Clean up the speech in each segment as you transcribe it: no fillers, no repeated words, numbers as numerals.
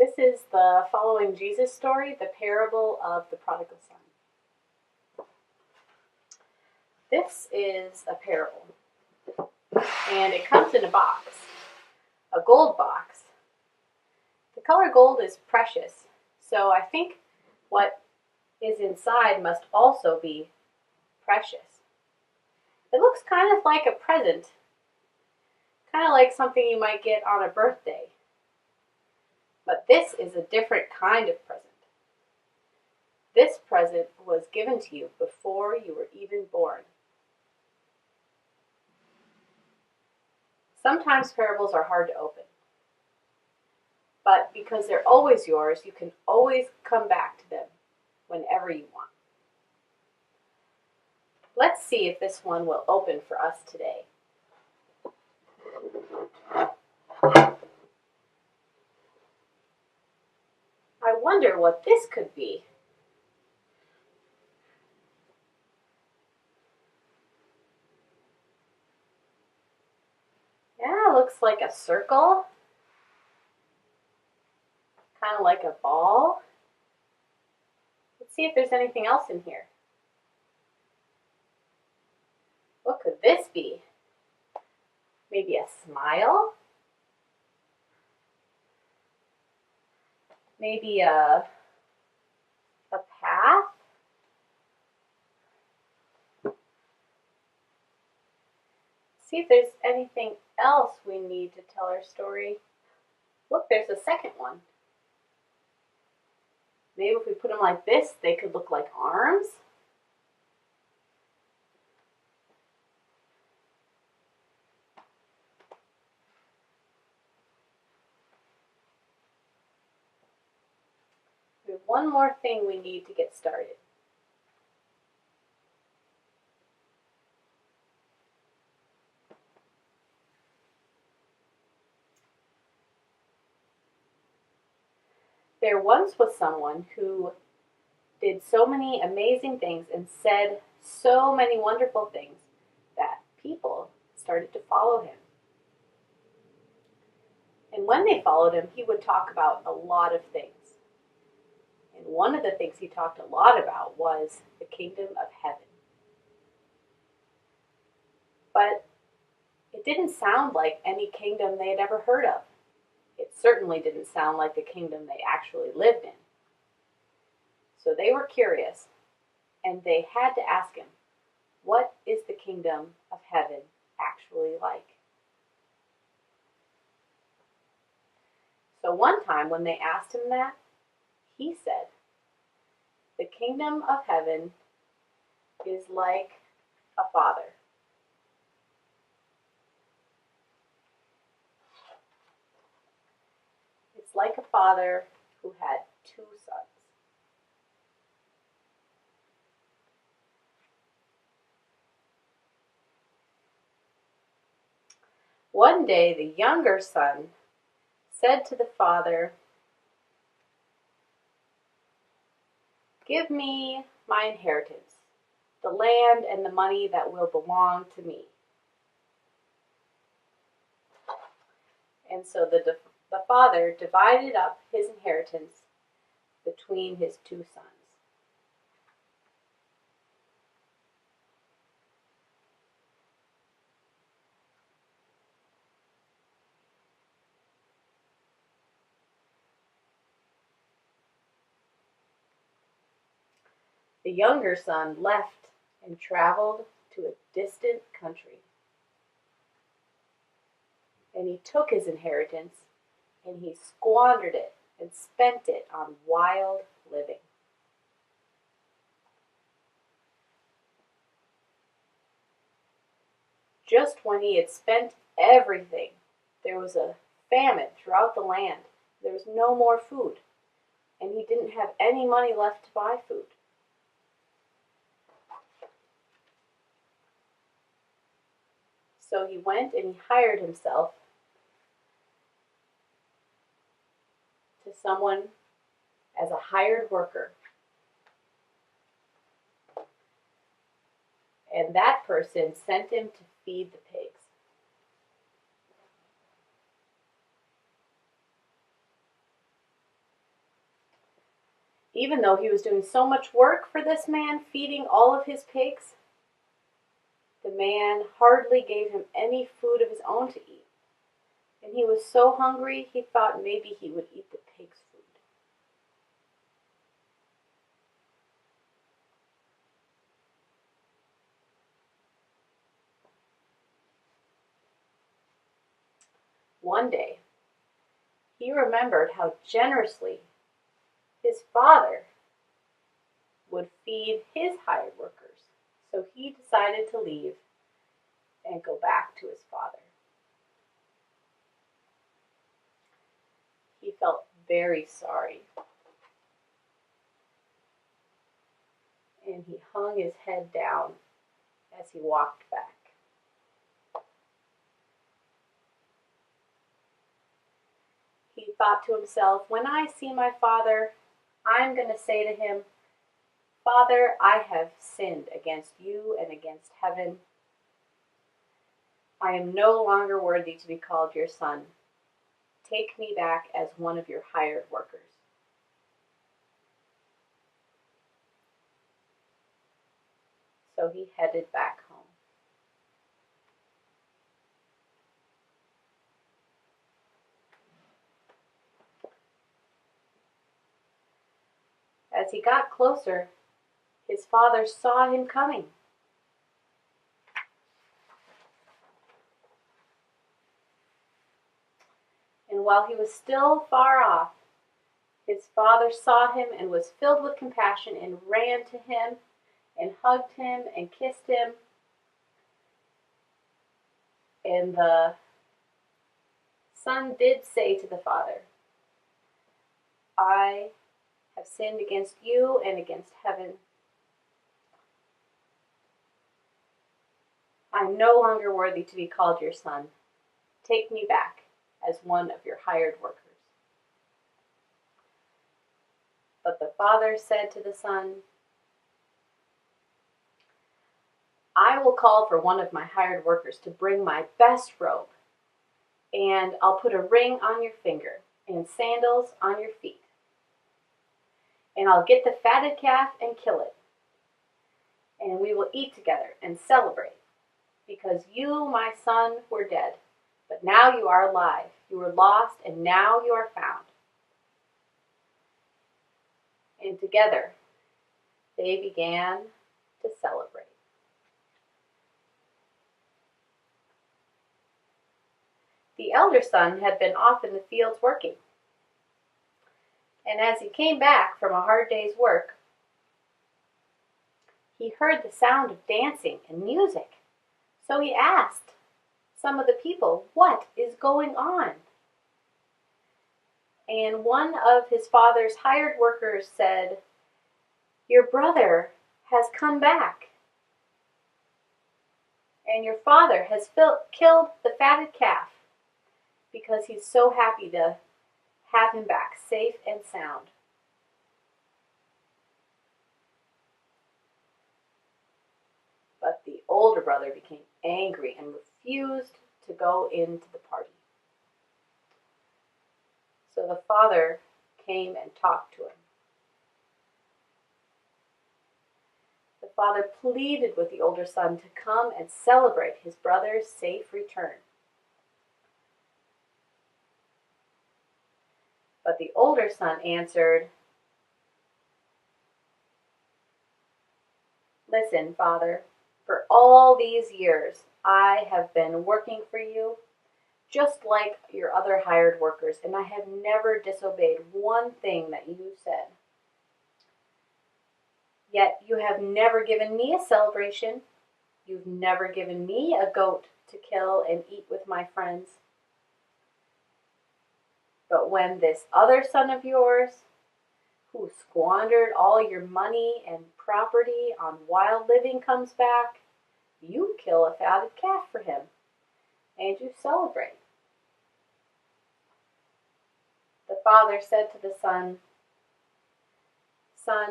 This is the following Jesus story, the parable of the prodigal son. This is a parable, and it comes in a box, a gold box. The color gold is precious, so I think what is inside must also be precious. It looks kind of like a present, kind of like something you might get on a birthday. But this is a different kind of present. This present was given to you before you were even born. Sometimes parables are hard to open. But because they're always yours, you can always come back to them whenever you want. Let's see if this one will open for us today. I wonder what this could be. Yeah, looks like a circle. Kind of like a ball. Let's see if there's anything else in here. What could this be? Maybe a smile? Maybe a path? See if there's anything else we need to tell our story. Look, there's a second one. Maybe if we put them like this, they could look like arms. We have one more thing we need to get started. There once was someone who did so many amazing things and said so many wonderful things that people started to follow him. And when they followed him, he would talk about a lot of things. And one of the things he talked a lot about was the kingdom of heaven. But it didn't sound like any kingdom they had ever heard of. It certainly didn't sound like the kingdom they actually lived in. So they were curious, and they had to ask him, what is the kingdom of heaven actually like? So one time when they asked him that, he said, the kingdom of heaven is like a father. It's like a father who had two sons. One day, the younger son said to the father, give me my inheritance, the land and the money that will belong to me. And so the father divided up his inheritance between his two sons. The younger son left and traveled to a distant country. And he took his inheritance and he squandered it and spent it on wild living. Just when he had spent everything, there was a famine throughout the land. There was no more food, and he didn't have any money left to buy food. So he went and he hired himself to someone as a hired worker. And that person sent him to feed the pigs. Even though he was doing so much work for this man, feeding all of his pigs, the man hardly gave him any food of his own to eat. And he was so hungry, he thought maybe he would eat the pig's food. One day, he remembered how generously his father would feed his hired workers. So he decided to leave and go back to his father. He felt very sorry. And he hung his head down as he walked back. He thought to himself, when I see my father, I'm going to say to him, Father, I have sinned against you and against heaven. I am no longer worthy to be called your son. Take me back as one of your hired workers. So he headed back home. As he got closer, his father saw him coming. And while he was still far off, his father saw him and was filled with compassion and ran to him and hugged him and kissed him. And the son did say to the father, I have sinned against you and against heaven. I am no longer worthy to be called your son. Take me back as one of your hired workers. But the father said to the son, I will call for one of my hired workers to bring my best robe, and I'll put a ring on your finger and sandals on your feet. And I'll get the fatted calf and kill it. And we will eat together and celebrate, because you, my son, were dead, but now you are alive. You were lost, and now you are found. And together they began to celebrate. The elder son had been off in the fields working. And as he came back from a hard day's work, he heard the sound of dancing and music. So he asked some of the people, what is going on? And one of his father's hired workers said, your brother has come back. And your father has killed the fatted calf because he's so happy to have him back safe and sound. But the older brother became angry and refused to go into the party. So the father came and talked to him. The father pleaded with the older son to come and celebrate his brother's safe return. But the older son answered, listen, Father, for all these years I have been working for you, just like your other hired workers, and I have never disobeyed one thing that you said. Yet you have never given me a celebration. You've never given me a goat to kill and eat with my friends. But when this other son of yours, who squandered all your money and property on wild living, comes back, you kill a fatted calf for him, and you celebrate. The father said to the son, Son,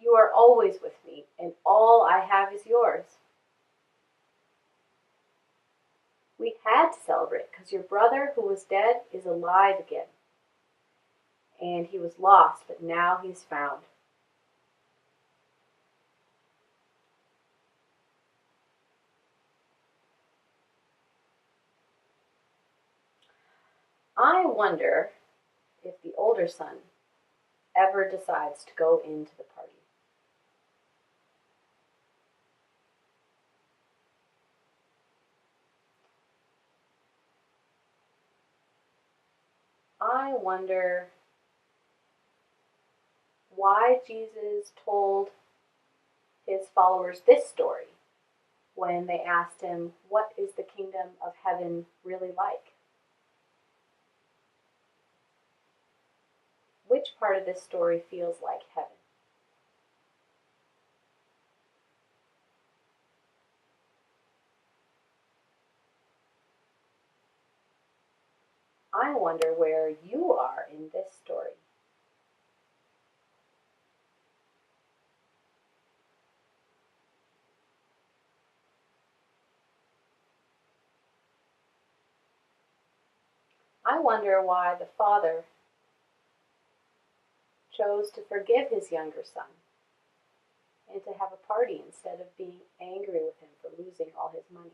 you are always with me, and all I have is yours. We had to celebrate because your brother who was dead is alive again. And he was lost, but now he's found. wonder if the older son ever decides to go into the party. I wonder why Jesus told his followers this story when they asked him, "What is the kingdom of heaven really like?" Which part of this story feels like heaven? I wonder where you are in this story. I wonder why the father chose to forgive his younger son and to have a party instead of being angry with him for losing all his money.